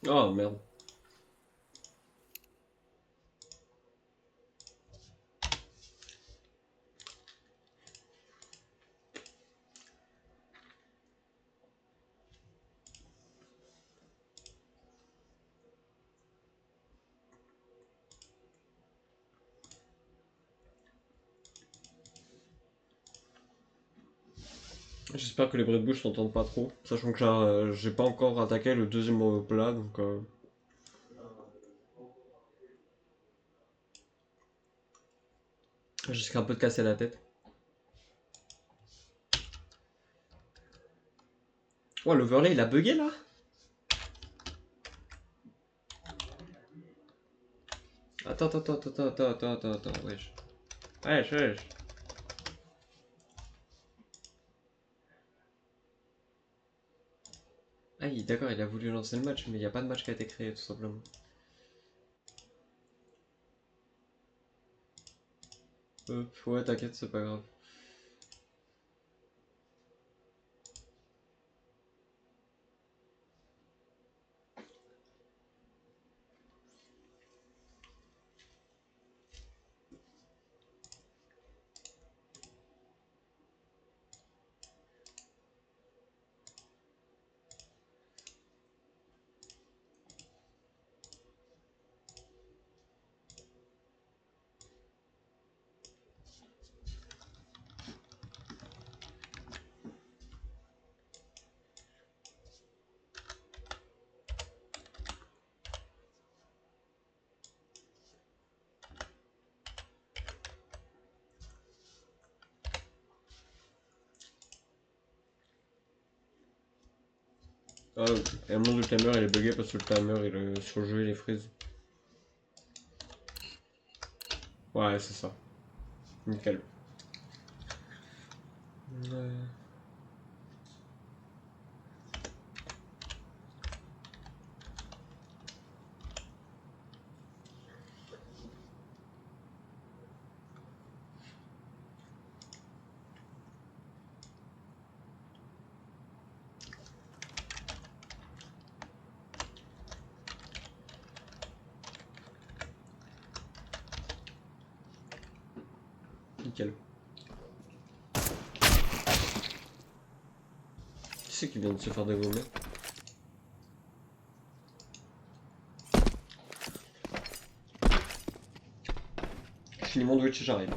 Oh merde. J'espère que les bruits de bouche s'entendent pas trop, sachant que j'ai pas encore attaqué le deuxième plat, donc je risque un peu de casser la tête. Oh, l'overlay il a bugué là. Attends, wesh. Wesh. Ah, d'accord, il a voulu lancer le match, mais il n'y a pas de match qui a été créé tout simplement. Ouais, t'inquiète, c'est pas grave. Ah, et à un moment le timer il est bugué parce que le timer il est sur le jeu il est freeze. Ouais, c'est ça. Nickel. Ouais. Nickel. Qui c'est qui vient de se faire dégommer? Je finis mon Twitch et j'arrive.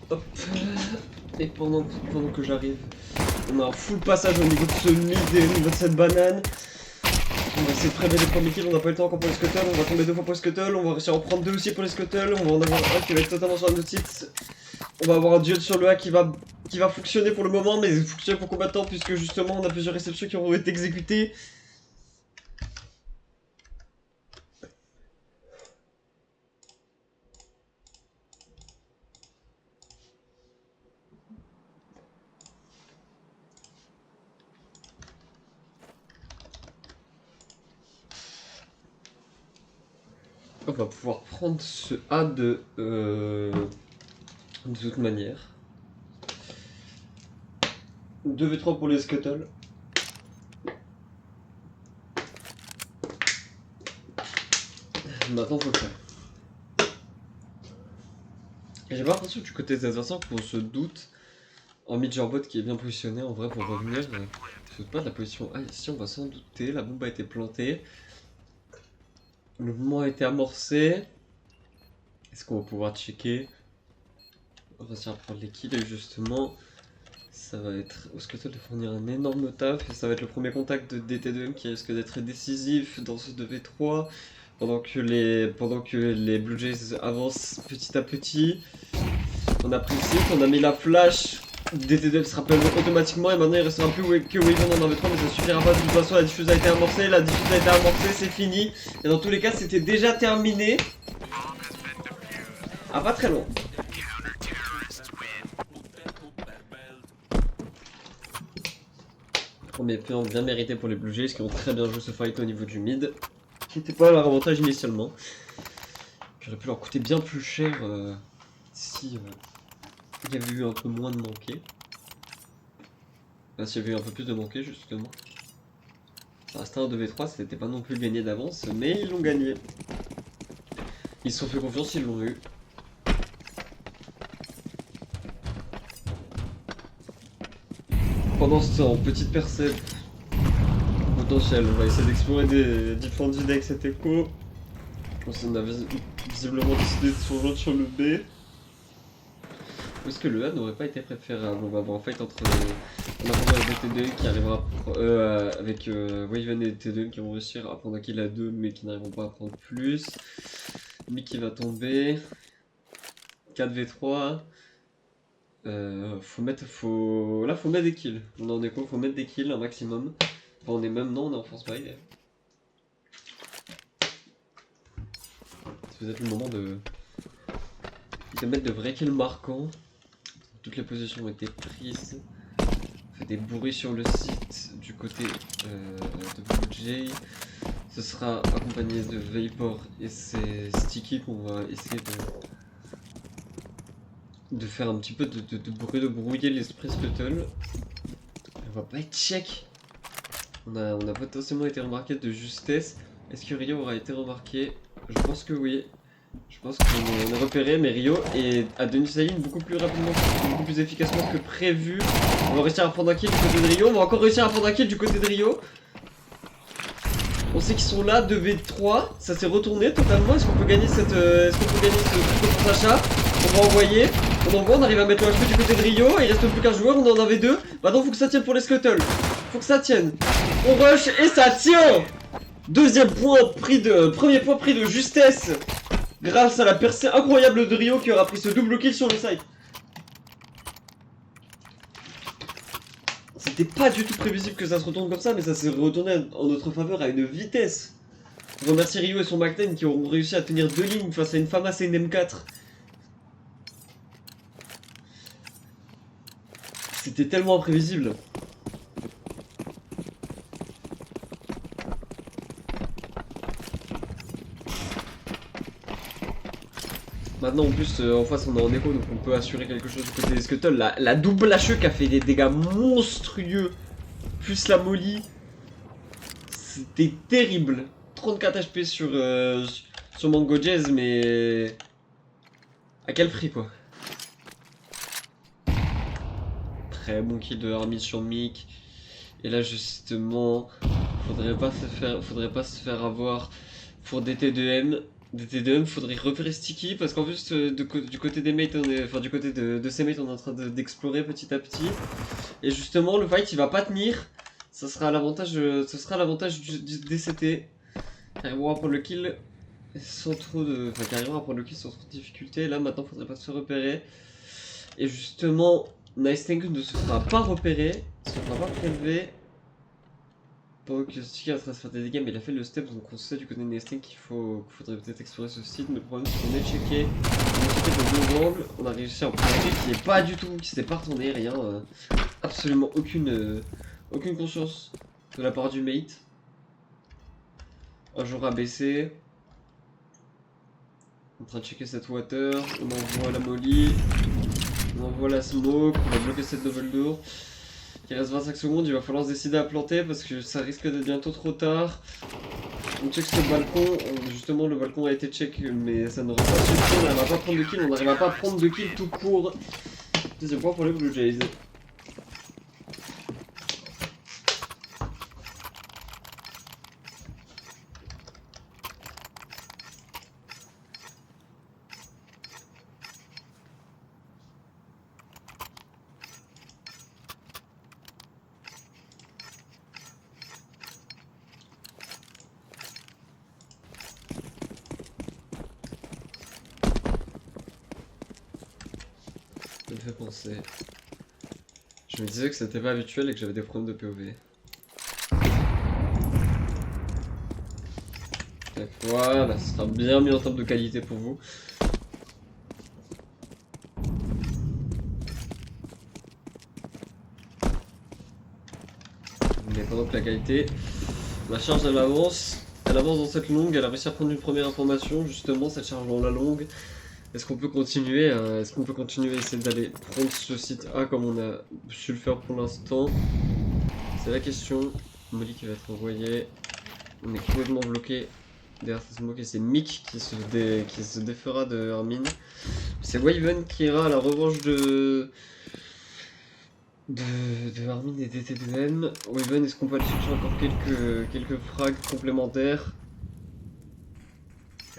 Hop. Et pendant que j'arrive, on a un full passage au niveau de ce mid et au niveau de cette banane. On va essayer de prélever les premiers kills, on n'a pas eu le temps encore pour les scuttles, on va tomber 2 fois pour les scuttles, on va réussir à en prendre 2 aussi pour les scuttles, on va en avoir un qui va être totalement sur un site. On va avoir un duel sur le A qui va fonctionner pour le moment, mais fonctionner pour combien de temps puisque justement on a plusieurs réceptions qui auront été exécutées. On va pouvoir prendre ce A de toute manière. 2v3 pour les scuttles. Maintenant faut le faire. J'ai pas l'impression que du côté des adversaires qu'on se doute en mid-jorbot qui est bien positionné en vrai pour revenir. Je doute pas de la position A ici, on va s'en douter. La bombe a été plantée. Le mouvement a été amorcé. Est-ce qu'on va pouvoir checker? On va essayer de prendre les kills et justement ça va être au scuttle de fournir un énorme taf et ça va être le premier contact de DT2M qui risque d'être décisif dans ce 2v3 pendant que les Blue Jays avancent petit à petit. On a pris le site, on a mis la flash, DT2M se rappelle automatiquement et maintenant il restera plus que Waven en 1v3 mais ça suffira pas de toute façon, la diffuse a été amorcée, c'est fini et dans tous les cas c'était déjà terminé. Ah, pas très loin. Premier point bien mérité pour les Blue Jays qui ont très bien joué ce fight au niveau du mid, qui n'était pas leur avantage initialement, qui aurait pu leur coûter bien plus cher si il y avait eu un peu moins de manqués. Enfin, s'il y avait eu un peu plus de manqués justement. Ça restait un 2v3, c'était pas non plus gagné d'avance, mais ils l'ont gagné. Ils se sont fait confiance, ils l'ont eu. Pendant ce temps, petite percep potentielle, on va essayer d'explorer des différentes idées avec cet écho. On a visiblement décidé de se rejoindre sur le B. Ou est-ce que le A n'aurait pas été préférable? On va avoir un fight entre T2 qui arrivera avec Waven et T2 qui vont réussir à prendre un kill à 2 mais qui n'arriveront pas à prendre plus. Mi qui va tomber. 4v3. Faut mettre des kills. On est en écho, faut mettre des kills un maximum. Enfin, on est même, non, on est en force buy. C'est peut-être le moment de mettre de vrais kills marquants. Toutes les positions ont été prises. On fait des bourrées sur le site du côté de Blue Jay. Ce sera accompagné de Vapor et c'est Sticky qu'on va essayer de faire un petit peu de brouiller l'esprit Scuttle. On va pas être check. On a potentiellement été remarqué de justesse. Est-ce que Rio aura été remarqué? Je pense que oui. Je pense qu'on est repéré, mais Rio a donné sa ligne beaucoup plus rapidement, beaucoup plus efficacement que prévu. On va réussir à prendre un kill du côté de Rio. On va encore réussir à prendre un kill du côté de Rio. On sait qu'ils sont là, 2v3. Ça s'est retourné totalement. Est-ce qu'on peut gagner ce truc contre Sacha? On va envoyer. On envoie, on arrive à mettre le HP du côté de Rio. Il reste plus qu'un joueur, on en avait 2. Maintenant, faut que ça tienne pour les scuttles. Faut que ça tienne. On rush et ça tient. Premier point pris de justesse. Grâce à la percée incroyable de Rio qui aura pris ce double kill sur le site. C'était pas du tout prévisible que ça se retourne comme ça, mais ça s'est retourné en notre faveur à une vitesse. On remercie Rio et son Mac-10 qui auront réussi à tenir 2 lignes face à une FAMAS et une M4. C'était tellement imprévisible. Maintenant en plus en face on est en écho donc on peut assurer quelque chose du côté des scuttles. La double HE qui a fait des dégâts monstrueux. Plus la molly. C'était terrible. 34 HP sur Mango Jazz mais... À quel prix quoi. Très bon kill de Army sur Mick. Et là justement, faudrait pas se faire avoir pour DT2M. Des TDM, faudrait repérer Sticky parce qu'en plus du côté des mates, enfin du côté de ses mates, on est en train d'explorer petit à petit. Et justement, le fight il va pas tenir. Ça sera l'avantage, ce sera l'avantage du DCT. Qui arriveront à prendre le kill sans trop de, enfin qui arriveront à prendre le kill sans trop de difficulté. Là maintenant, faudrait pas se repérer. Et justement, Nice Tank ne se fera pas repérer, ne se fera pas prélever. Pendant que Sticky est en train de se faire des dégâts, mais il a fait le step, donc on sait du côté de Nice Tank qu'il faudrait peut-être explorer ce site. Mais le problème c'est qu'on est checké, de deux angles, on a réussi à en prendre un qui est pas du tout, qui s'est pas retourné, rien, absolument aucune conscience de la part du mate. Un jour abaissé. En train de checker cette water, on envoie la molly, on envoie la smoke, on va bloquer cette double door. Il reste 25 secondes, il va falloir se décider à planter parce que ça risque d'être bientôt trop tard. On check ce balcon, justement le balcon a été check mais ça n'aurait pas suffi, on n'arrive pas à prendre de kill, on n'arrive pas à prendre de kill tout court. Deuxième point pour les Blue Jays. Ça me fait penser. Je me disais que c'était pas habituel et que j'avais des problèmes de POV. Donc voilà, ce sera bien mis en termes de qualité pour vous. Mais pendant que la qualité, la charge elle avance dans cette longue, elle a réussi à prendre une première information, justement cette charge dans la longue. Est-ce qu'on peut continuer à essayer d'aller prendre ce site A comme on a su le faire pour l'instant? C'est la question. Molly qui va être envoyée. On est complètement bloqué derrière cette smoke et c'est Mick qui se défera de Armin. C'est Waven qui ira à la revanche de Armin et DT2M. Waven, est-ce qu'on peut aller chercher encore quelques frags complémentaires?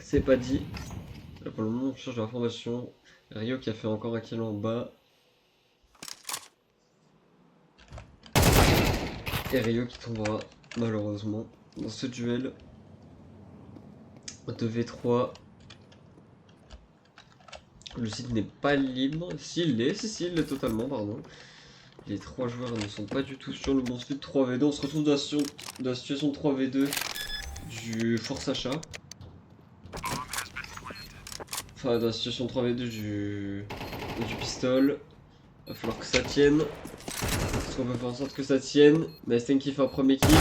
C'est pas dit. Là pour le moment on cherche de l'information. Rio qui a fait encore un kill en bas. Et Rio qui tombera malheureusement dans ce duel. 2v3. Le site n'est pas libre. S'il l'est, si, il l'est totalement, pardon. Les trois joueurs ne sont pas du tout sur le bon site. 3v2, on se retrouve dans la situation de 3v2 du Force Achat. Enfin, dans la situation de 3v2 du pistol. Il va falloir que ça tienne. Est-ce qu'on peut faire en sorte que ça tienne? Nice Tank qui fait un premier kill.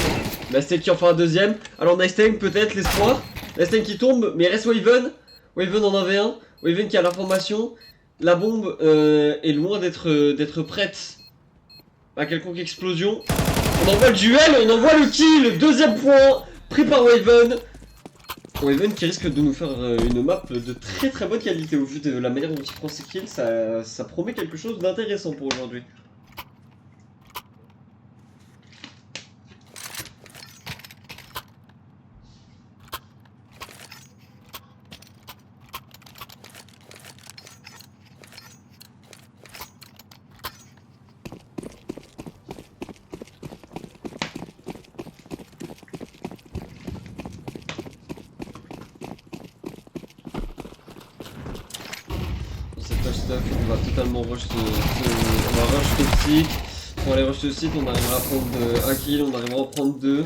Nice Tank qui en fait un deuxième. Alors Nice Tank peut-être l'espoir. Nice Tank qui tombe, mais il reste Waven. Waven en 1v1. Waven qui a l'information. La bombe est loin d'être prête à quelconque explosion. On envoie le duel, on envoie le kill. Deuxième point pris par Waven. Waven qui risque de nous faire une map de très bonne qualité au vu de la manière dont il prend ses kills. Ça promet quelque chose d'intéressant pour aujourd'hui. On va totalement rush on va rush toxique. Pour aller rush ce site, on arrivera à prendre un kill, on arrivera à en prendre 2.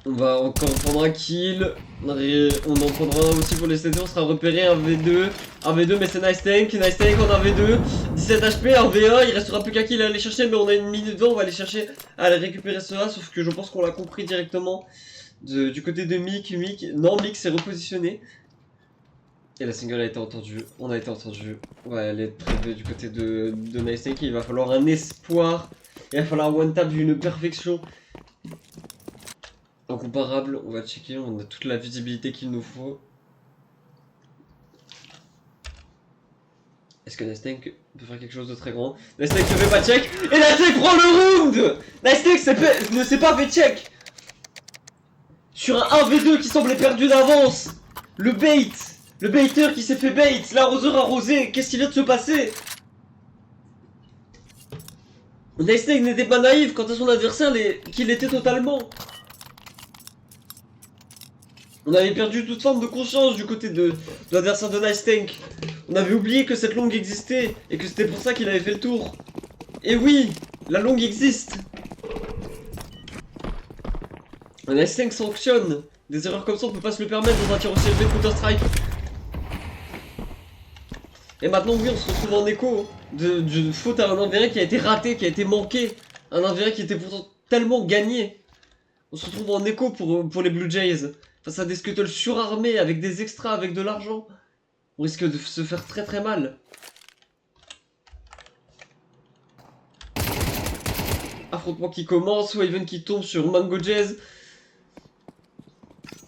On va encore prendre un kill. On en prendra un aussi pour les CT, on sera repéré un V2. Un V2 mais c'est Nice Tank en 1v2. 17 HP, un V1, il restera plus qu'un kill à aller chercher, mais on a une minute 20, on va aller chercher à aller récupérer cela, sauf que je pense qu'on l'a compris directement. Du côté de Mick, non, Mick s'est repositionné. Et la single a été entendue, on a été entendu. On va aller être prélevé du côté de Nice Tank. Il va falloir un espoir. Il va falloir one tap d'une perfection incomparable. On va checker, on a toute la visibilité qu'il nous faut. Est-ce que Nice Tank On peut faire quelque chose de très grand. Nicetek se fait pas check. Et Nicetek prend le round. Nicetek ne s'est pas fait check. Sur un 1v2 qui semblait perdu d'avance. Le bait. Le baiter qui s'est fait bait. L'arroseur arrosé. Qu'est-ce qui vient de se passer? Nicetek n'était pas naïf quant à son adversaire qu'il l'était totalement. On avait perdu toute forme de conscience du côté de l'adversaire de Nicetek. On avait oublié que cette longue existait et que c'était pour ça qu'il avait fait le tour. Et oui, la longue existe. Nicetek sanctionne. Des erreurs comme ça on peut pas se le permettre dans un tir aussi élevé de Counter Strike. Et maintenant oui on se retrouve en écho de faute à un 1v1 qui a été raté, qui a été manqué. Un 1v1 qui était pourtant tellement gagné. On se retrouve en écho pour les Blue Jays. Face à des scuttles surarmés avec des extras, avec de l'argent. On risque de se faire très très mal. Affrontement qui commence, Waven qui tombe sur Mango Jazz.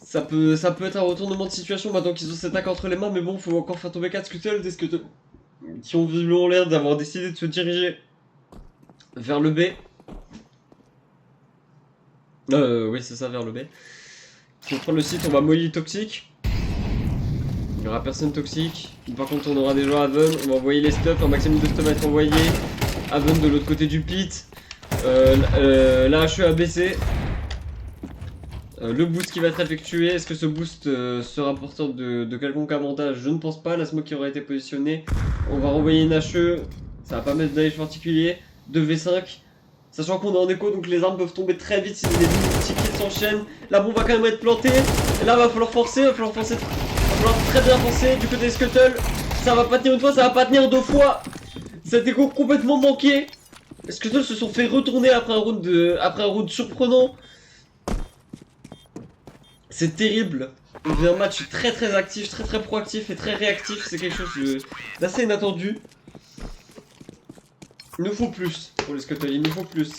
Ça peut être un retournement de situation maintenant qu'ils ont cet attaque entre les mains, mais bon, faut encore faire tomber 4 scuttles, des scuttles qui ont visiblement l'air d'avoir décidé de se diriger vers le B. Oui, c'est ça, vers le B. Si on prend le site, on va molly toxique. Il n'y aura personne toxique. Par contre, on aura des joueurs Haven. On va envoyer les stuffs. Un maximum de stuff va être envoyé. Haven de l'autre côté du pit. La HE a baissé. Le boost qui va être effectué, est-ce que ce boost sera porteur de quelconque avantage? Je ne pense pas. La smoke qui aura été positionnée. On va renvoyer une HE. Ça va pas mettre d'âge particulier. 2v5. Sachant qu'on est en écho, donc les armes peuvent tomber très vite si les petits kills s'enchaînent. La bombe va quand même être plantée. Et là, va falloir forcer. Va falloir très bien forcer du côté des scuttles. Ça va pas tenir une fois, ça va pas tenir deux fois. Cet écho complètement manqué. Les scuttles se sont fait retourner après un round surprenant. C'est terrible. On vit un match très très actif, très très proactif et très réactif. C'est quelque chose d'assez inattendu. Il nous faut plus pour les scuttles, il nous faut plus.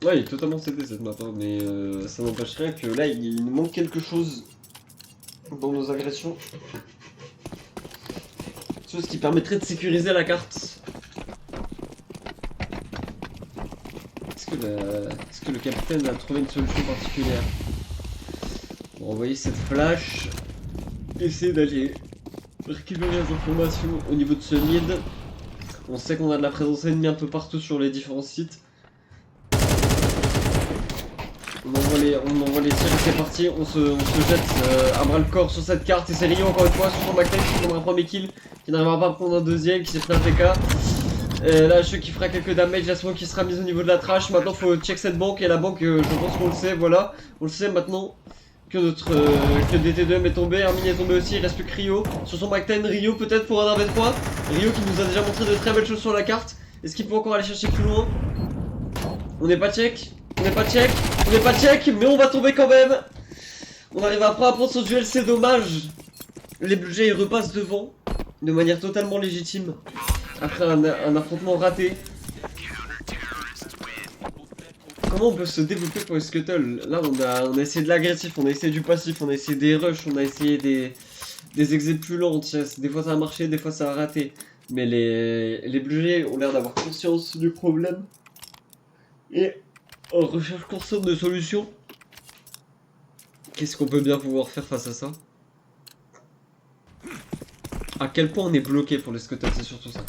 Ouais, il est totalement CD cette map, hein, mais ça n'empêche rien que là il nous manque quelque chose dans nos agressions. Chose qui permettrait de sécuriser la carte. Est-ce que le capitaine a trouvé une solution particulière? On va envoyer cette flash. Essayer d'aller récupérer les informations au niveau de ce mid. On sait qu'on a de la présence ennemie un peu partout sur les différents sites. On envoie les tirs et c'est parti. On se jette à bras le corps sur cette carte. Et c'est Rio encore une fois sur son McLean qui prendra un premier kill. Qui n'arrivera pas à prendre un deuxième, qui s'est pris un TK. Là, je qui fera quelques damage, la smoke qui sera mise au niveau de la trash. Maintenant, faut check cette banque et la banque, je pense qu'on le sait. Voilà, on le sait maintenant que que DT2M est tombé. Armin est tombé aussi. Il reste plus que Rio sur son back 10. Rio peut-être pour un 1v3. Rio qui nous a déjà montré de très belles choses sur la carte. Est-ce qu'il peut encore aller chercher plus loin? On n'est pas check, mais on va tomber quand même. On arrive après à prendre son duel, c'est dommage. Les Blue Jays repassent devant de manière totalement légitime. Après un affrontement raté. Comment on peut se développer pour les scuttles? Là on a essayé de l'agressif, on a essayé du passif, on a essayé des rushs, on a essayé des exés plus lents. Des fois ça a marché, des fois ça a raté. Mais les Blue Jays ont l'air d'avoir conscience du problème. Et en recherche constante de solutions. Qu'est-ce qu'on peut bien pouvoir faire face à ça? À quel point on est bloqué pour les scuttles, c'est surtout ça.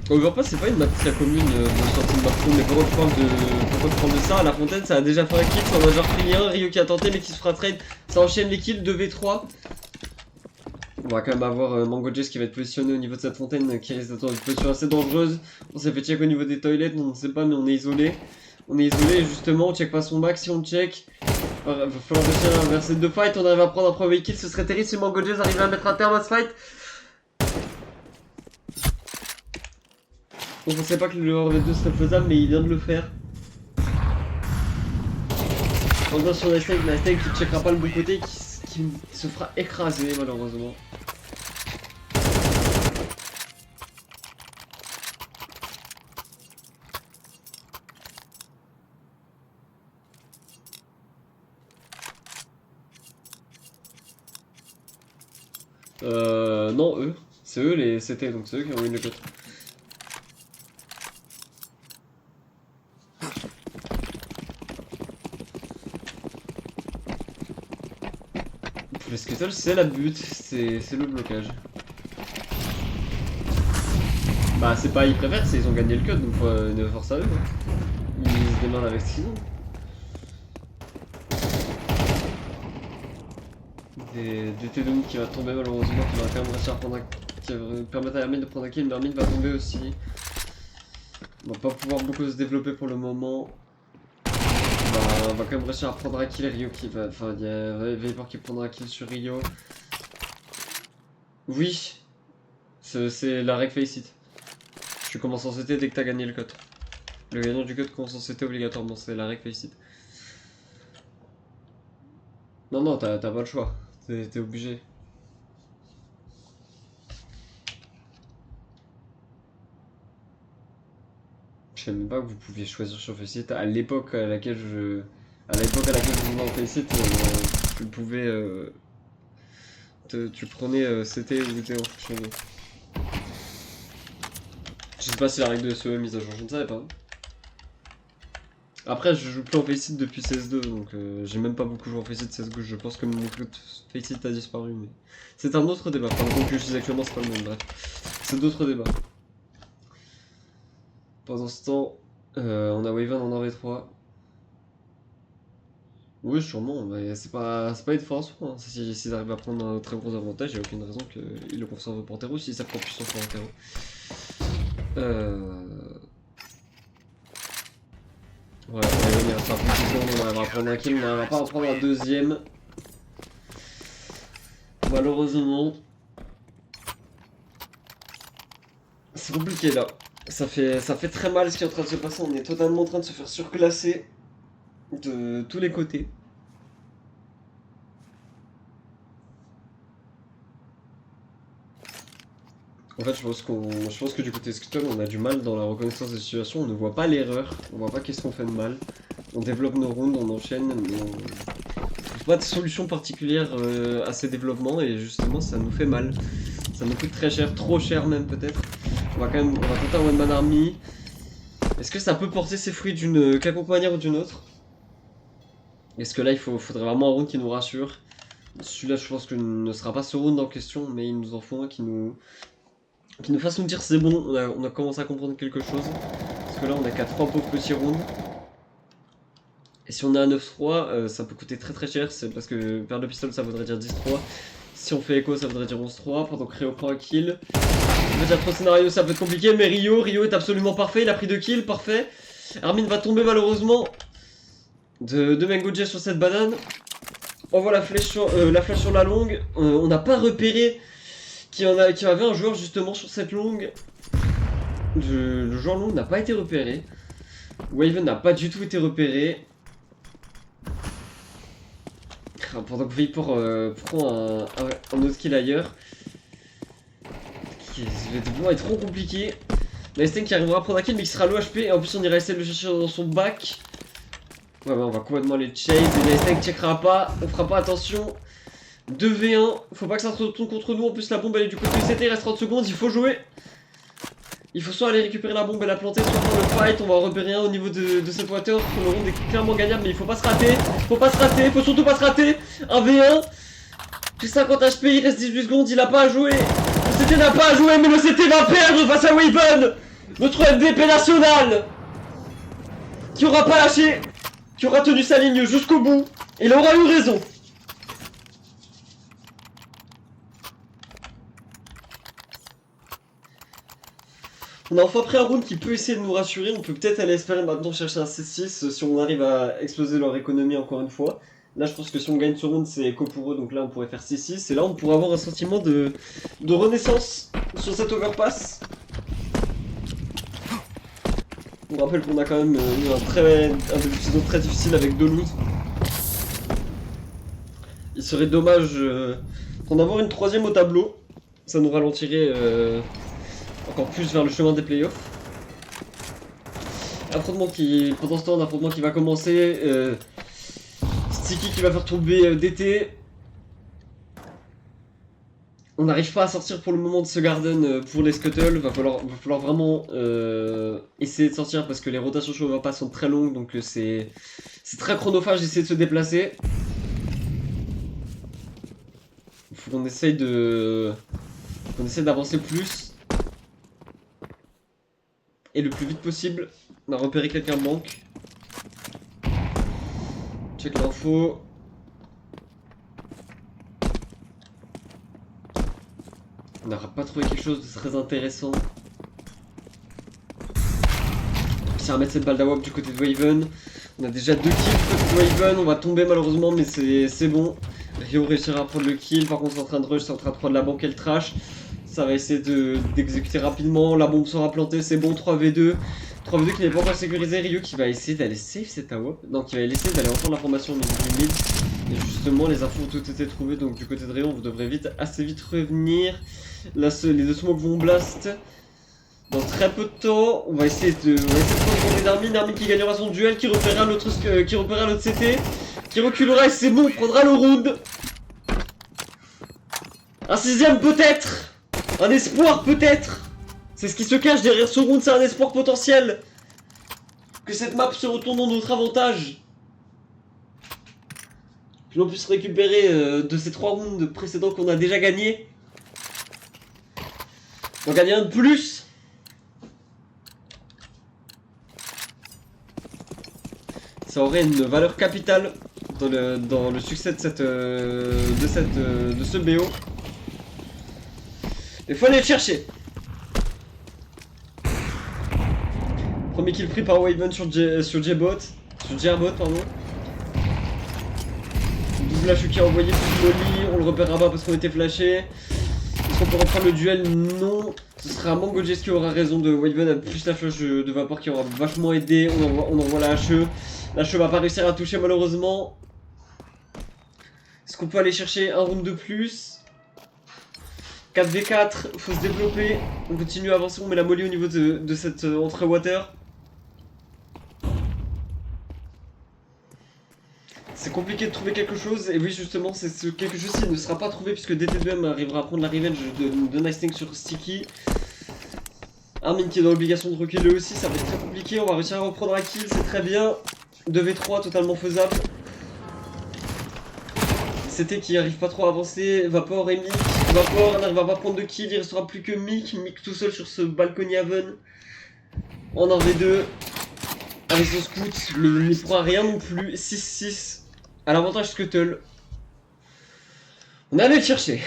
Overpass c'est pas une map très commune de sortie de Marco, mais pourquoi je parle de ça? La Fontaine ça a déjà fait un kill, ça en a déjà repris un, Rio qui a tenté mais qui se fera trade, ça enchaîne les kills, 2v3. On va quand même avoir Mango Jazz qui va être positionné au niveau de cette fontaine qui risque d'être une position assez dangereuse. On s'est fait check au niveau des toilettes, on ne sait pas mais on est isolé. On est isolé et justement on check pas son back, si on check. Il va falloir réussir à inverser deux fights, on arrive à prendre un premier kill, ce serait terrible si Mango Jazz arrivait à mettre un terme à ce fight. Donc on sait pas que le RV2 serait faisable mais il vient de le faire. On va sur Nicetek qui checkera pas le bon côté qui se fera écraser malheureusement. Non, eux. C'est eux les CT, donc c'est eux qui ont win le cut. Pour les Skittles, c'est la butte, c'est le blocage. Bah, c'est pas ils préfèrent, c'est ils ont gagné le cut, donc une force à eux. Hein. Ils se démarrent avec ce qu'ils ont. Des T-Doom qui va tomber malheureusement, qui va quand même réussir à prendre un... qui va permettre à Hermine de prendre un kill, mais Hermine va tomber aussi. On va pas pouvoir beaucoup se développer pour le moment. On va quand même réussir à prendre un kill, Rio qui va... Enfin, il y a Vapor qui prendra un kill sur Rio. Oui, c'est la règle Face It. Tu commences en CT dès que t'as gagné le cut. Le gagnant du cut commence en CT obligatoirement, c'est la règle Face It. Non, non, t'as pas le choix. T'es obligé. Je savais même pas que vous pouviez choisir sur Faceit. À l'époque à laquelle je... À l'époque à laquelle je jouais en Faceit, tu pouvais... tu prenais CT ou VT en fonction de... Je sais pas si la règle de SE est mise à jour, je ne savais pas. Après, je joue plus en Faceit depuis CS2, donc j'ai même pas beaucoup joué en Faceit CSGO. Je pense que mon compte Faceit a disparu, mais... C'est un autre débat. Enfin, le compte que j'utilise actuellement, c'est pas le même, bref. C'est d'autres débats. Pendant ce temps, on a Waven en 1v3. Oui, sûrement, mais c'est pas une force. Hein. S'ils arrivent à prendre un très gros avantage, il n'y a aucune raison qu'ils le conservent au Panthéro si ça prend puissance au Panthéro. Voilà, Waven il restera plus de secondes, on arrivera à prendre un kill, mais on n'arrivera pas à en prendre un deuxième. Malheureusement. C'est compliqué là. Ça fait très mal ce qui est en train de se passer, on est totalement en train de se faire surclasser de tous les côtés. En fait, je pense que du côté Skittle, on a du mal dans la reconnaissance des situations, on ne voit pas l'erreur, on voit pas qu'est-ce qu'on fait de mal. On développe nos rounds, on enchaîne, mais on trouve pas de solution particulière à ces développements et justement ça nous fait mal. Ça nous coûte très cher, trop cher même peut-être. On va tenter un One Man Army. Est-ce que ça peut porter ses fruits d'une quelconque manière ou d'une autre? Est-ce que là il faudrait vraiment un round qui nous rassure? Celui-là je pense que ne sera pas ce round en question, mais il nous en faut un qui nous fasse nous dire c'est bon, on a commencé à comprendre quelque chose. Parce que là on a qu'à 3 pauvres petits rounds. Et si on a un 9-3, ça peut coûter très très cher, c'est parce que perdre le pistolet ça voudrait dire 10-3. Si on fait écho ça voudrait dire 11-3, pendant que Rio prend un kill. On peut dire trop scénario, ça peut être compliqué, mais Rio est absolument parfait, il a pris 2 kills, parfait. Armin va tomber malheureusement de Mango Jet sur cette banane. On voit la flèche sur la longue, on n'a pas repéré qu'il y avait un joueur justement sur cette longue. Le joueur long n'a pas été repéré. Waven n'a pas du tout été repéré. Pendant que Vapor prend un autre kill ailleurs. Qui va devoir être trop compliqué. Nightstick qui arrivera à prendre un kill mais qui sera low HP. Et en plus on ira essayer de le chercher dans son back. Ouais, bah on va complètement les chase. Et Nightstick checkera pas. On fera pas attention. 2v1. Faut pas que ça se retourne contre nous. En plus la bombe elle est du côté du CT. Il reste 30 secondes. Il faut jouer. Il faut soit aller récupérer la bombe et la planter, soit faire le fight. On va en repérer un au niveau de cette water. Le round est clairement gagnable, mais il faut pas se rater. Faut surtout pas se rater. 1v1. J'ai 50 HP, il reste 18 secondes, il a pas à jouer. Le CT n'a pas à jouer, mais le CT va perdre face à Waven. Notre MVP national. Qui aura pas lâché. Qui aura tenu sa ligne jusqu'au bout. Et il aura eu raison. On a enfin pris un round qui peut essayer de nous rassurer. On peut peut-être aller espérer maintenant chercher un C6 si on arrive à exploser leur économie encore une fois. Là, je pense que si on gagne ce round, c'est écho pour eux. Donc là, on pourrait faire C6. Et là, on pourrait avoir un sentiment de renaissance sur cette overpass. On rappelle qu'on a quand même eu un début de saison très difficile avec 2 loots. Il serait dommage d'en avoir une 3ème au tableau. Ça nous ralentirait encore plus vers le chemin des playoffs. Pendant ce temps, un affrontement qui va commencer. Sticky qui va faire tomber DT. On n'arrive pas à sortir pour le moment de ce garden pour les scuttles. Va falloir vraiment essayer de sortir parce que les rotations sur le repas sont très longues. Donc c'est très chronophage d'essayer de se déplacer. Il faut qu'on essaye d'avancer plus. Et le plus vite possible. On a repéré que quelqu'un manque. Check l'info. On n'aura pas trouvé quelque chose de très intéressant. On va mettre cette balle d'AWP du côté de Waven. On a déjà 2 kills du côté de Waven. On va tomber malheureusement, mais c'est bon. Rio réussira à prendre le kill. Par contre, c'est en train de rush, c'est en train de prendre la banque et le trash. Ça va essayer d'exécuter rapidement. La bombe sera plantée, c'est bon. 3v2. 3v2 qui n'est pas encore sécurisé. Rio qui va essayer d'aller save cette AWP. Non, qui va essayer d'aller entendre l'information au niveau du mid. Et justement, les infos ont toutes été trouvées. Donc, du côté de Rio, vous devrez assez vite revenir. Là, les deux smokes vont blast. Dans très peu de temps, on va essayer de prendre Narmin. Narmin qui gagnera son duel, qui repérera l'autre CT, qui reculera et c'est bon, on prendra le round. Un 6ème peut-être. Un espoir peut-être. C'est ce qui se cache derrière ce round, c'est un espoir potentiel. Que cette map se retourne en notre avantage. Que l'on puisse récupérer de ces 3 rounds précédents qu'on a déjà gagnés. On gagne un de plus. Ça aurait une valeur capitale dans le succès de ce BO. Il faut aller le chercher. Premier kill pris par Waven sur J-Bot. Sur J-Bot, pardon. Double lâche qui a envoyé plus Molly. On le repérera pas parce qu'on était flashé. Est-ce qu'on peut reprendre le duel? Non. Ce sera Mangojes qui aura raison de Waven, plus la flash de vapeur qui aura vachement aidé. On envoie la HE. La HE va pas réussir à toucher malheureusement. Est-ce qu'on peut aller chercher un round de plus? 4v4, faut se développer. On continue à avancer, on met la molly au niveau de cette entrée water. C'est compliqué de trouver quelque chose, et oui justement c'est ce quelque chose qui ne sera pas trouvé puisque DT2M arrivera à prendre la revenge de Nice Thing sur Sticky. Armin qui est dans l'obligation de reculer aussi, ça va être très compliqué, on va réussir à reprendre un kill, c'est très bien. 2v3 totalement faisable. CT qui arrive pas trop à avancer, Vapor et Mick. Vapor n'arrivera pas à prendre de kill, il restera plus que Mick. Mick tout seul sur ce balcony Haven. En 1v2. Avec son scout, il ne pourra rien non plus. 6-6. À l'avantage Scuttle. On est allé le chercher.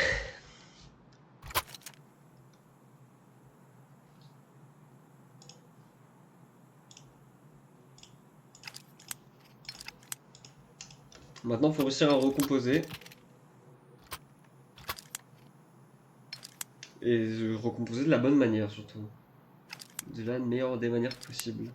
Maintenant, il faut réussir à recomposer. Et recomposer de la bonne manière, surtout. De la meilleure des manières possibles.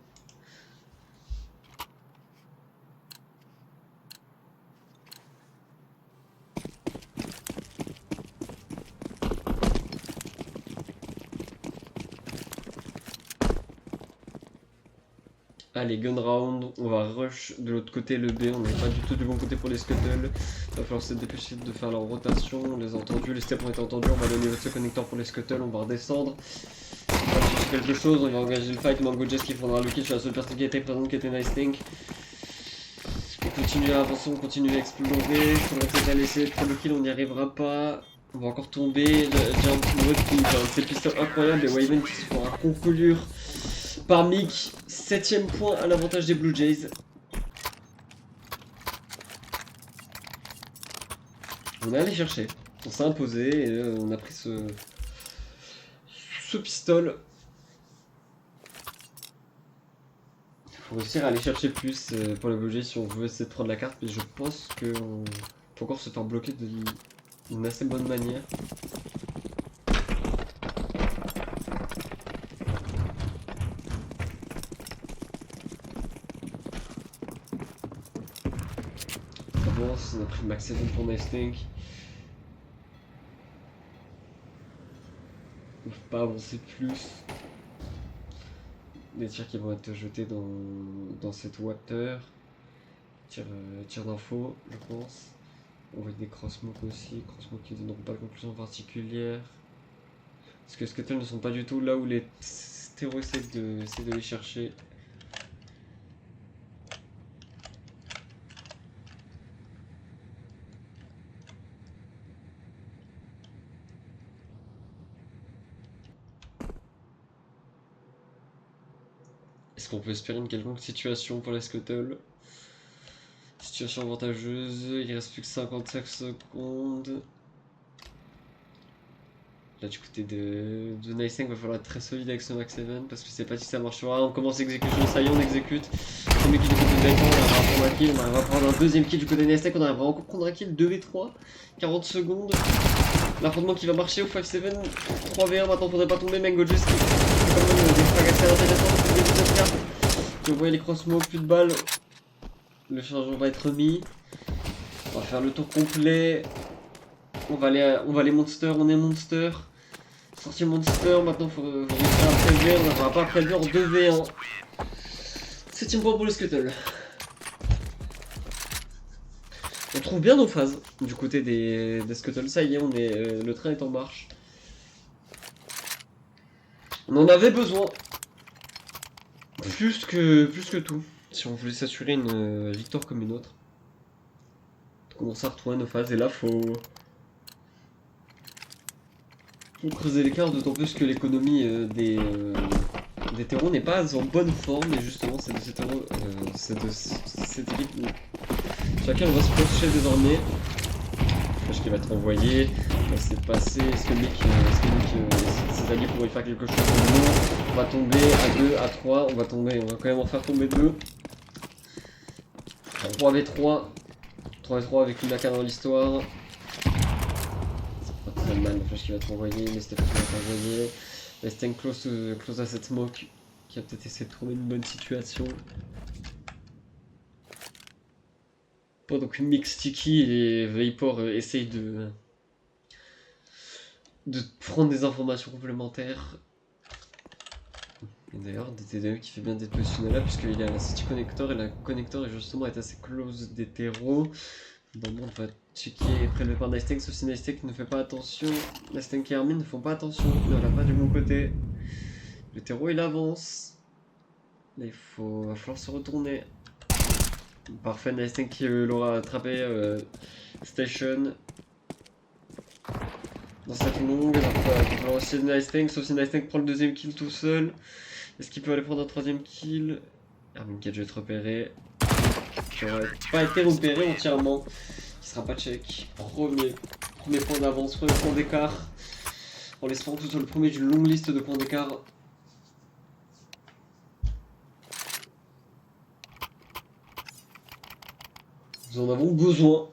Allez, gun round, on va rush de l'autre côté le B, on n'est pas du tout du bon côté pour les scuttles. Il va falloir se dépêcher de faire leur rotation, on les a entendus, les steps ont été entendus, on va donner votre connecteur pour les scuttles, on va redescendre. On va chercher quelque chose, on va engager le fight, Mangojes qui prendra le kill sur la seule personne qui était présente qui était Nice Thing. On continue à avancer, on continue à explorer, il faudrait peut-être la laisser prendre le kill, on n'y arrivera pas. On va encore tomber, j'ai un petit mode qui a ces pistons incroyables et Waven qui se fera conclure par Mick. 7ème point à l'avantage des Blue Jays. On est allé chercher, on s'est imposé et on a pris ce pistol. Il faut réussir à aller chercher plus pour les Blue Jays si on veut essayer de prendre la carte, mais je pense qu'on peut encore se faire bloquer d'une assez bonne manière. On a pris max 7 pour Nice Thing. On ne peut pas avancer plus. Des tirs qui vont être jetés dans cette water. Tir d'info, je pense. On voit des cross-smoke aussi, cross-smoke qui ne donneront pas de conclusion particulière. Parce que Scuttle ne sont pas du tout là où les terreaux essaient de les chercher. Est-ce qu'on peut espérer une quelconque situation pour les Scuttle? Situation avantageuse, il reste plus que 55 secondes. Là du côté de Nice, va falloir être très solide avec ce Max 7 parce que c'est pas si ça marchera. On commence l'exécution, ça y est, on exécute. Premier kill du côté de Viper, on arrive à prendre un kill, on arrive à prendre un deuxième kill du côté de Nice, on arrive à encore prendre un kill, 2v3, 40 secondes. L'affrontement qui va marcher au 5-7, 3v1, maintenant faudrait pas tomber, Mango Just qui fait quand même des frags assez intéressants depuis le début de cette carte. Vous voyez les cross-smoke, plus de balles. Le chargeur va être mis. On va faire le tour complet. On va aller monster, on est monster. Sorti monster, maintenant faut réussir à prélever, on n'arrivera pas à prélever en 2v1. 7ème point pour le Scuttle. On trouve bien nos phases du côté des Scuttle, ça y est, le train est en marche. On en avait besoin. Plus que tout. Si on voulait s'assurer une victoire comme une autre. On commence à retrouver nos phases et là faut creuser l'écart, d'autant plus que l'économie des terreaux n'est pas en bonne forme et justement c'est de ces terreaux, c'est de cette équipe chacun on va se protéger désormais. Flash qui va être envoyé, on va se passer, est-ce que ses alliés pourraient faire quelque chose de bon? On va tomber à 2, à 3, on va quand même en faire tomber 2. 3v3, 3v3 avec une AK dans l'histoire. Pas très mal, le flash qui va être envoyé, mais Steph qui va être envoyé. Resteng close à cette smoke qui a peut-être essayé de trouver une bonne situation. Pendant que Mix Tiki et Vapor essayent de prendre des informations complémentaires. Et d'ailleurs, DTDE qui fait bien d'être positionné là, puisqu'il y a la City Connector et la Connector est justement assez close des terreaux. Bon, on va checker prélevé par Nice Tank, sauf si Nice Tank ne fait pas attention. Nice Tank et Armin ne font pas attention, ne regardent pas du bon côté. Le terreau il avance. Là il va falloir se retourner. Parfait, Nice Tank qui l'aura attrapé. Station. Dans cette longue, il va falloir aussi Nice Tank, sauf si Nice Tank prend le deuxième kill tout seul. Est-ce qu'il peut aller prendre un troisième kill? Armin qui a dû être repéré. Qui n'aurait pas été repéré entièrement. Qui sera pas check. Premier point d'avance, premier point d'écart. En l'espérant que ce soit le premier d'une longue liste de points d'écart. Nous en avons besoin.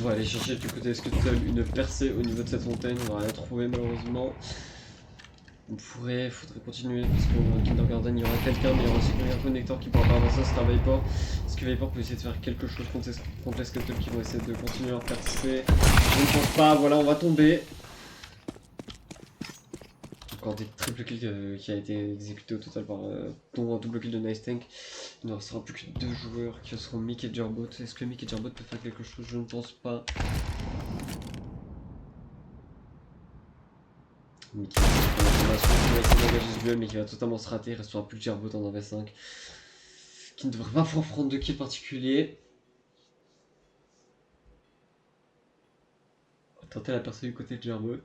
On va aller chercher du côté Scuttle une percée au niveau de cette fontaine, on va rien trouver malheureusement. Faudrait continuer parce qu'au Kindergarten il y aura quelqu'un, mais il y aura aussi un connecteur qui pourra pas avancer, ce sera Vapor. Est-ce que Vapor peut essayer de faire quelque chose contre les Scuttle qui vont essayer de continuer leur percée? Je ne pense pas, voilà on va tomber. Encore des triple kills qui a été exécuté au total par dont un double kill de Nice Tank. Il ne restera plus que 2 joueurs qui seront Mick et Gerbot. Est-ce que Mick et Gerbot peuvent faire quelque chose? Je ne pense pas. Mick qui va essayer d'engager ce duel mais qui va totalement se rater. Il restera plus que Gerbot en 1v5. Qui ne devrait pas pouvoir prendre de kills particuliers. Tenter la percée du côté de Gerbot.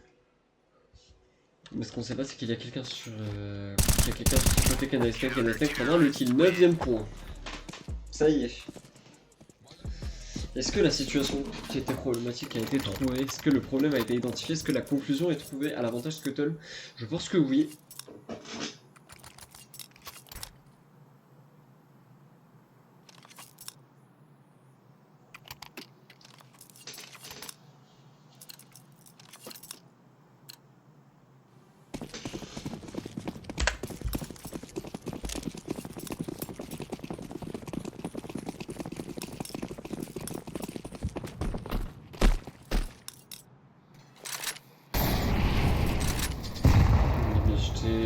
Mais ce qu'on sait pas, c'est qu'il y a quelqu'un sur. Il y a quelqu'un sur ce côté Canastec pendant l'utile 9ème point. Ça y est. Est-ce que la situation qui était problématique a été trouvée? Est-ce que le problème a été identifié? Est-ce que la conclusion est trouvée à l'avantage Scuttle? Je pense que oui.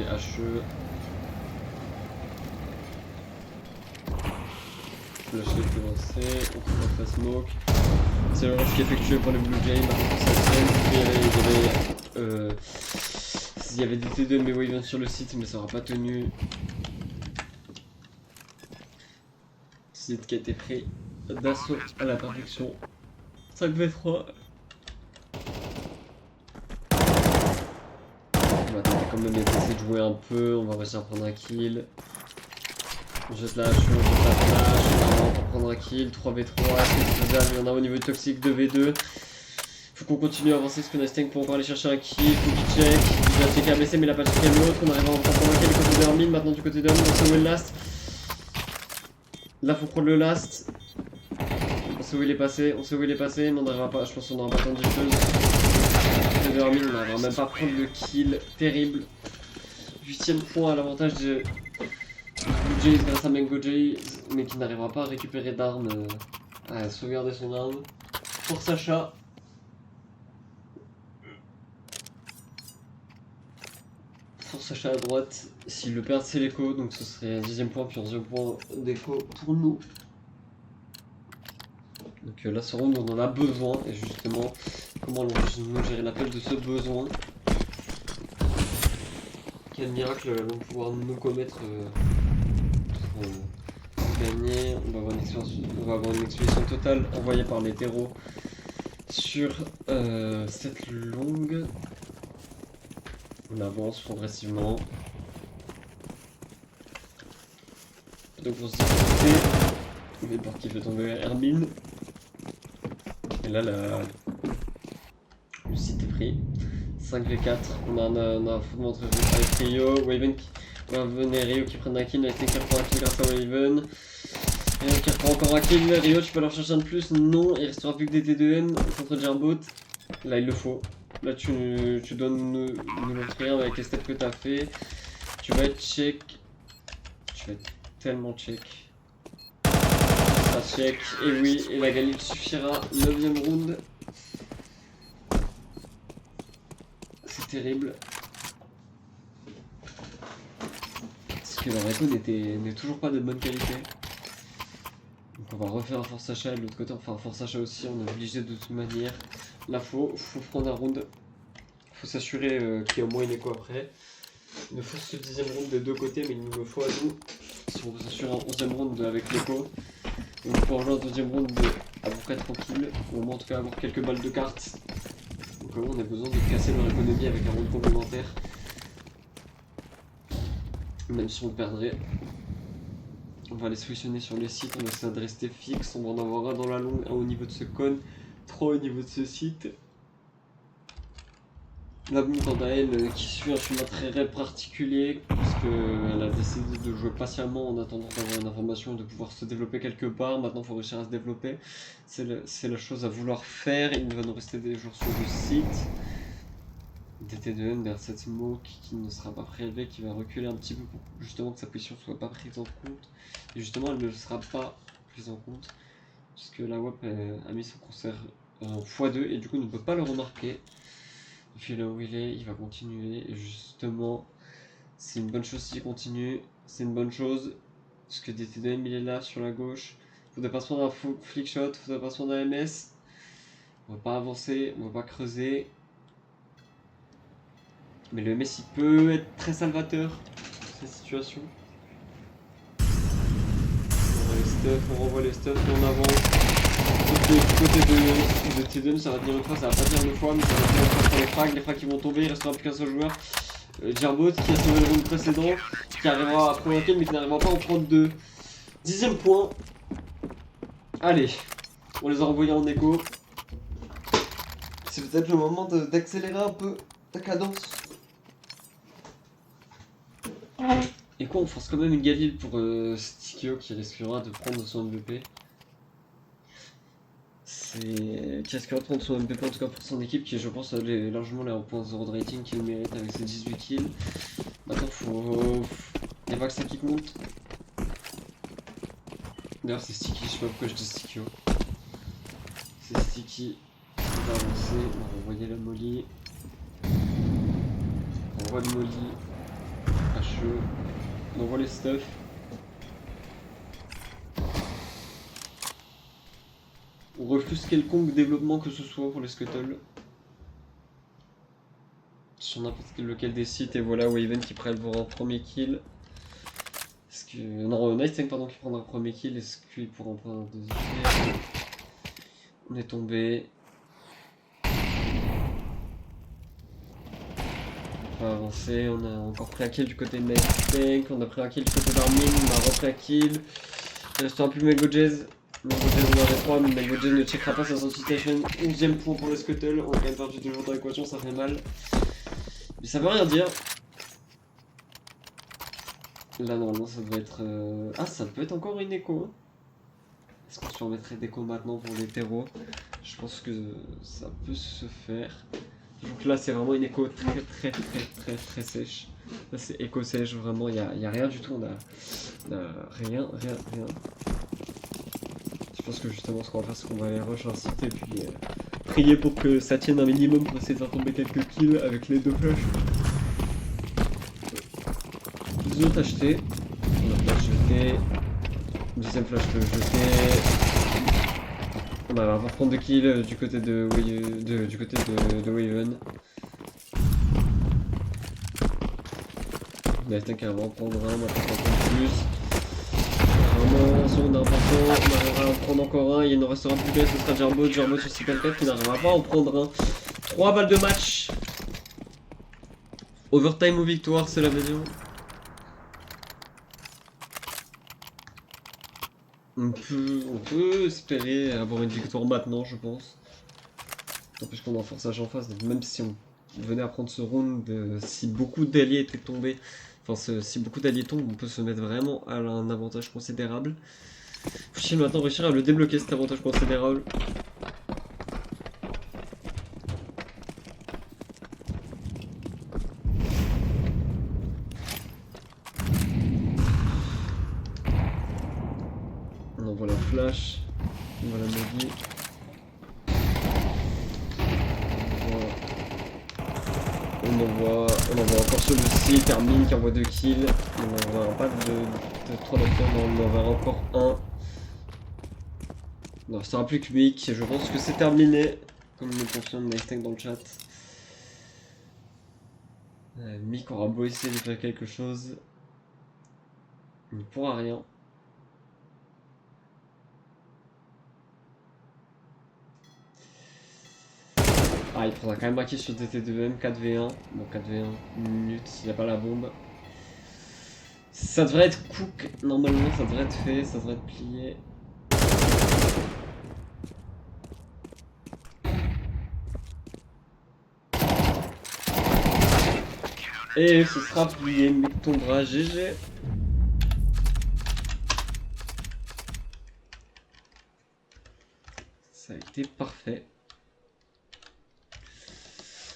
HE. Flash est lancé, on peut faire smoke. C'est le rush qui est effectué pour les Blue Jays, maintenant il y avait des T2 mais Wyvern sur le site, mais ça n'aura pas tenu. Site qui a été pris d'assaut à la perfection. 5v3. On va tenter quand même d'essayer de jouer un peu, on va réussir à prendre un kill. On jette la hache, on jette la flash, on va prendre un kill, 3v3, c'est faisable, il y en a au niveau du toxique, 2v2. Faut qu'on continue à avancer, parce que Nasteng pour encore aller chercher un kill, faut qu'il check. Il a checké à blesser, mais il a pas checké l'autre, on arrive à encore prendre un kill du côté de Hermine, maintenant du côté de Hermine, on sait où est le last. Là faut prendre le last. On sait où il est passé, mais on n'arrivera pas, je pense qu'on n'aura pas tant de chose. Du côté de Hermine, on n'arrivera même pas à prendre le kill, terrible. 8ème point à l'avantage de Blue Jays grâce à Mango Jays, mais qui n'arrivera pas à récupérer d'armes, à sauvegarder son arme. Pour Sacha. Pour Sacha à droite, s'il le perd c'est l'écho, donc ce serait un 10ème point puis 11ème point d'écho pour nous. Donc là ce round on en a besoin, et justement comment allons-nous gérer l'appel de ce besoin? Quel miracle vont pouvoir nous commettre pour gagner? On va avoir une expédition totale envoyée par les terreaux sur cette longue. On avance progressivement. Donc on se dit on est parti, fait tomber Hermine. Et là le site est pris. 5v4, on a un affrontement entre avec Rio, Waven qui va venir, Rio qui prend un kill, Lightning qui reprend un kill grâce à Waven. Rio qui reprend encore un kill, Rio tu peux leur chercher un de plus? Non, il restera plus que des T2M contre Gerbot. Là il le faut. Là tu dois nous montrer avec les steps que tu as fait. Tu vas être check. Tu vas être tellement check. Ça check. Et oui, et la galette suffira. 9ème round. C'est terrible. Parce que leur écho n'est toujours pas de bonne qualité. Donc on va refaire un force achat de l'autre côté, enfin un force achat aussi, on est obligé de toute manière. Là faut prendre un round. Faut s'assurer qu'il y a au moins une écho après. Il nous faut ce 10ème round des deux côtés, mais il nous le faut à nous. Si on veut s'assurer un 11ème round avec l'écho. Il nous faut rejoindre un 2ème round à peu près tranquille. Ou au moins en tout cas avoir quelques balles de cartes. Donc on a besoin de casser leur économie avec un round complémentaire. Même si on le perdrait. On va les solutionner sur les sites, on va essayer de rester fixe, on va en avoir un dans la longue, un au niveau de ce cône, 3 au niveau de ce site. La Boom quant à elle qui suit un chemin très particulier, parce qu'elle a décidé de jouer patiemment en attendant d'avoir une information et de pouvoir se développer quelque part. Maintenant il faut réussir à se développer, c'est la chose à vouloir faire. Il va nous rester des jours sur le site. DT2N derrière cette smoke qui ne sera pas prélevé, qui va reculer un petit peu pour justement que sa position soit pas prise en compte. Et justement elle ne sera pas prise en compte, puisque la WAP a mis son concert en x2 et du coup ne peut pas le remarquer. Et puis là où il est, il va continuer, et justement c'est une bonne chose s'il continue, c'est une bonne chose, parce que DT2M il est là sur la gauche. Faudrait pas se prendre un flick shot, faudrait pas se prendre un MS. On va pas avancer, on va pas creuser. Mais le MS il peut être très salvateur dans cette situation. On renvoie les stuffs et on avance. Du côté de T2, ça va tenir une fois, ça va pas tenir deux fois, mais ça va tenir une fois pour les frags qui vont tomber, il restera plus qu'un seul joueur. Gearbot qui a sauvé le round précédent, qui arrivera à prendre un kill mais qui n'arrivera pas à en prendre deux. 10ème point. Allez, on les a envoyés en écho. C'est peut-être le moment d'accélérer un peu ta cadence. Et quoi, on force quand même une Galil pour Stikio qui risquera de prendre son MVP. Qui risquera de prendre son MVP en tout cas pour son équipe qui je pense a largement les 1.0 de rating qu'il mérite avec ses 18 kills. Maintenant il n'y a pas que ça qui compte. D'ailleurs c'est Sticky, je sais pas pourquoi je dis Stikio. C'est Sticky. On va avancer, on va renvoyer la molly. On envoie le molly. HE. On envoie les stuff. On refuse quelconque développement que ce soit pour les scuttles. Sur n'importe lequel des sites, et voilà Waven qui prélèvera un premier kill. Est-ce que. Non, Nightwing pardon qui prendra un premier kill, est-ce qu'il pourra en prendre un deuxième? On est tombé. On va avancer, on a encore pris un kill du côté de Nightwing, on a pris un kill du côté d'Armin, on a repris un kill. Il restera plus Megojez. Megojez on en a 3, mais Megojez ne checkera pas sa sensation. 11ème point pour le scuttle, on a quand même perdu 2 jours dans l'équation, ça fait mal. Mais ça veut rien dire. Là normalement ça doit être... Ah ça peut être encore une écho. Est-ce qu'on se permettrait d'écho maintenant pour les terreaux? Je pense que ça peut se faire. Donc là c'est vraiment une écho très sèche. Là c'est écho sèche vraiment, il y a rien du tout, on a rien. Je pense que justement ce qu'on va faire c'est qu'on va aller rush un site et puis prier pour que ça tienne un minimum pour essayer de faire tomber quelques kills avec les deux flashs. Ils ont acheté. On a flash jeté. Deuxième flash jeté. On va prendre 2 kills du côté de Waven. Nathan qui va en prendre un, on va prendre un plus. Vraiment, seconde important, on arrivera à en prendre encore un, il nous restera plus qu'un, ce sera Gearbot sur 54 qui n'arrivera pas à en prendre un. 3 balles de match. Overtime ou victoire, c'est la vision. On peut espérer avoir une victoire maintenant, je pense. En plus qu'on a un forçage en face, donc même si on venait à prendre ce round, si beaucoup d'alliés étaient tombés, enfin si beaucoup d'alliés tombent, on peut se mettre vraiment à un avantage considérable. Faut-il maintenant réussir à le débloquer cet avantage considérable? On envoie la flash, on envoie la magie. On envoie encore celui-ci, termine qui envoie 2 kills. On envoie pas de 3 docteurs, on en envoie encore un. Non, ça sera plus que Mick, je pense que c'est terminé. Comme me confirme Nightech dans le chat. Mick aura beau essayer de faire quelque chose. Il ne pourra rien. Ah, il prendra quand même un kill sur DT2M, 4v1. Bon, 4v1, une minute, s'il n'y a pas la bombe. Ça devrait être cook, normalement ça devrait être fait, ça devrait être plié. Et ce sera plié, Mick tombera, GG. Ça a été parfait.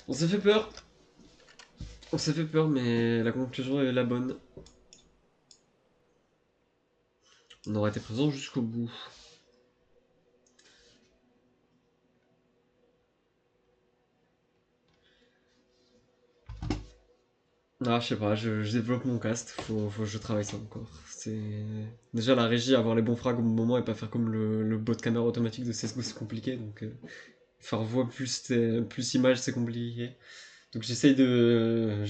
On s'est fait peur. On s'est fait peur, mais la conclusion est la bonne. On aura été présent jusqu'au bout. Ah, je sais pas, je développe mon cast, faut que je travaille ça encore. C'est déjà la régie, avoir les bons frags au bon moment et pas faire comme le bot de caméra automatique de CSGO, c'est compliqué, donc faire voix plus image, c'est compliqué. Donc j'essaye. Je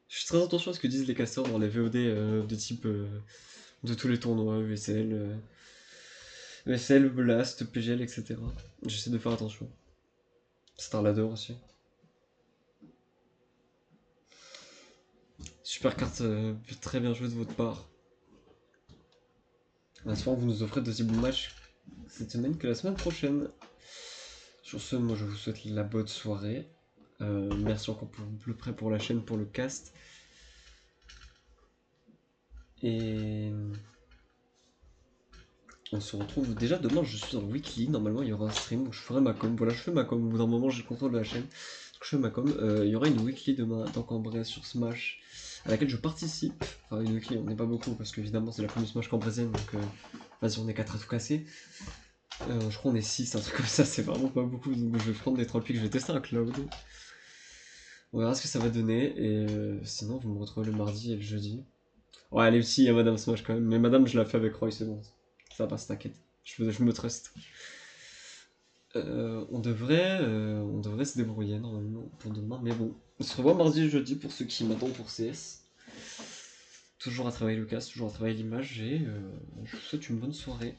fais très attention à ce que disent les casteurs dans les VOD de type de tous les tournois, ESL. ESL, Blast, PGL, etc. J'essaie de faire attention. Starladder aussi. Super carte, très bien jouée de votre part. Souvent, vous nous offrez de si bons matchs cette semaine que la semaine prochaine. Sur ce, moi je vous souhaite la bonne soirée. Merci encore pour le prêt pour la chaîne, pour le cast. Et on se retrouve déjà demain. Je suis en weekly. Normalement, il y aura un stream où je ferai ma com. Voilà, je fais ma com. Au bout d'un moment, j'ai le contrôle de la chaîne. Donc, je fais ma com. Il y aura une weekly demain, tant qu'en vrai, sur Smash, à laquelle je participe. Enfin, une weekly, on n'est pas beaucoup parce qu'évidemment, c'est la première Smash cambrasienne. Donc, vas-y, on est 4 à tout casser. Je crois qu'on est 6, un truc comme ça. C'est vraiment pas beaucoup. Donc, je vais prendre des 3 pics. Je vais tester un cloud. On verra ce que ça va donner. Et sinon, vous me retrouvez le mardi et le jeudi. Ouais, elle est aussi, il y a Madame Smash quand même. Mais Madame, je la fais avec Roy, c'est bon. Ça passe, t'inquiète. Je me trust. On devrait se débrouiller normalement pour demain. Mais bon, on se revoit mardi et jeudi pour ceux qui m'attendent pour CS. Toujours à travailler le casque, toujours à travailler l'image. Et je vous souhaite une bonne soirée.